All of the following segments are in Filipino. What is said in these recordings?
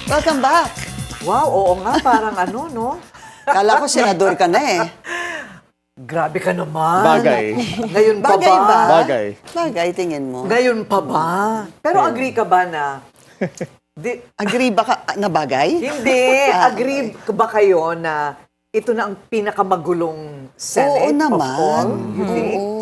Welcome back. Wow, oo nga, parang ano, no? Kala ko senador ka na eh. Grabe ka naman. Bagay. Ngayon pa Bagay ba? Bagay. Bagay, tingin mo. Ngayon pa ba? Pero agree ka ba na... Agree ba ka na bagay? Hindi. Agree ba kayo na ito na ang pinakamagulong Senate Oo naman. of all? You think? Oo.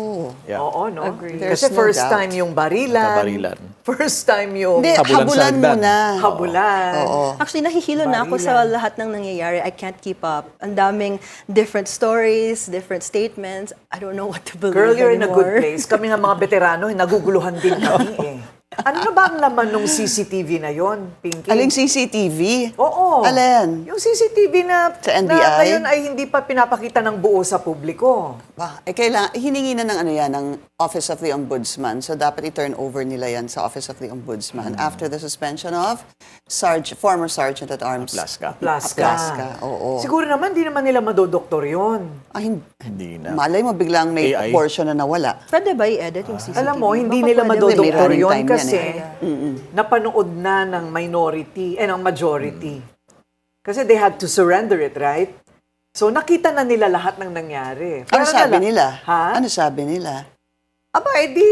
Yeah. Oo, no? Agree. Kasi There's no first doubt. time yung barilan. Kabarilan. First time yung Hindi, Habulan sa habulan hagdan. muna. habulan. Oo. Actually, nahihilo na ako sa Barilan. lahat ng nangyayari. I can't keep up. Ang daming different stories, different statements. I don't know what to believe Girl, you're in a anymore. good place. Kami nga mga veterano, naguguluhan din kami eh. Ano na ba ang laman ng CCTV na yon, Pinky? Aling CCTV? Oo. Alin? Yung CCTV na, Sa NBI? na ngayon ay hindi pa pinapakita ng buo sa publiko. Ba, kailangan, hiningi na ng ano yan, ng Office of the Ombudsman. So, dapat i-turn over nila yan sa Office of the Ombudsman after the suspension of former Sergeant at Arms. Plaska. Plaska. Oo. Siguro naman, di naman nila madodoktor yon. Hindi na. Malay mo, biglang may AI. portion na nawala. Pwede ba i-edit yung CCTV? Alam mo, hindi Baka nila pwede. madodoktor May running yon time yan kasi eh. napanood na ng minority, ng majority. Kasi they had to surrender it, right? So nakita na nila lahat ng nangyari. Ano Pero sabi nala- nila? Ha? Ano sabi nila? Aba, edi,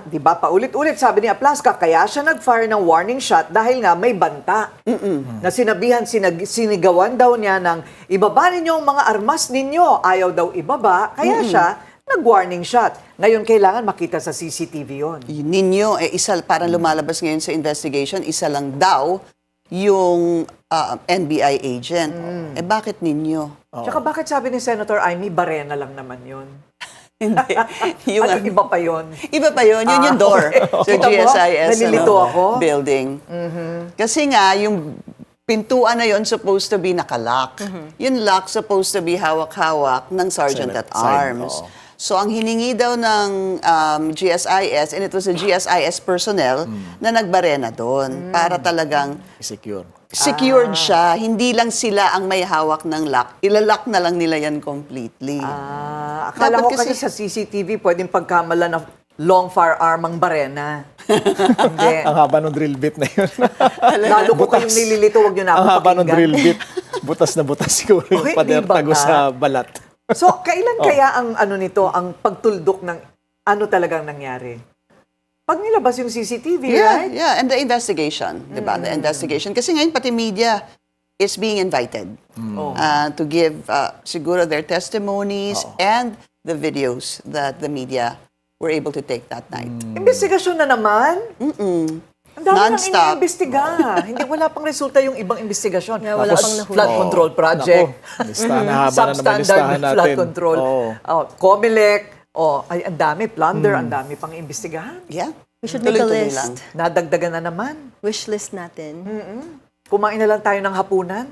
di ba, paulit-ulit sabi ni Aplaska, kaya siya nag-fire ng warning shot dahil nga may banta. Na sinabihan, sinigawan daw niya ng, ibaba ninyo ang mga armas ninyo. Ayaw daw ibaba, kaya siya nag-warning shot. Ngayon, kailangan makita sa CCTV yon. Ninyo, parang lumalabas ngayon sa investigation, isa lang daw yung NBI agent. Bakit ninyo? Tsaka bakit sabi ni Senator Amy, barena lang naman yon? Hindi. Yung, Ano, iba pa yon? Iba pa yun. Yun yung door sa Kita mo? GSIS Nalilito ako. building. Kasi nga, yung pintuan na yun supposed to be nakalock. Yung lock supposed to be hawak-hawak ng Sergeant at Arms. Oo. So, ang hiningi daw ng GSIS, and it was a GSIS personnel na nagbarena doon para talagang Secure. secured siya. Hindi lang sila ang may hawak ng lock. Ilalock na lang nila yan completely. Akala Dapat ko kasi sa CCTV, pwedeng pagkamala na long firearm ang barena. Hindi. Ang haba ng drill bit na yun. Lalo ko kayong nililito, huwag nyo na ako Ang haba ng pakinggan. drill bit. Butas na butas siguro yung Oy, pader di ba tago nga? sa balat. So, kailan kaya ang ano nito, ang pagtuldok ng ano talagang nangyari? Pag nilabas yung CCTV, right? Yeah, and the investigation, di ba? The investigation. Kasi ngayon, pati media is being invited Oh. to give siguro their testimonies and the videos that the media were able to take that night. Investigasyon na naman? Ang dami nang Non-stop. iniimbestiga. Hindi, wala pang resulta yung ibang investigasyon. Yeah, wala Tapos, pang nahuli. flood control project. Naku, listahan na haba na naman Substandard listahan natin. flood control. Oo. Comelec. Ay, ang dami. Plunder, ang dami pang imbestigahan. Yeah. We should make a Tuloy-tuloy list. lang. Nadagdagan na naman. Wish list natin. Kumain na lang tayo ng hapunan.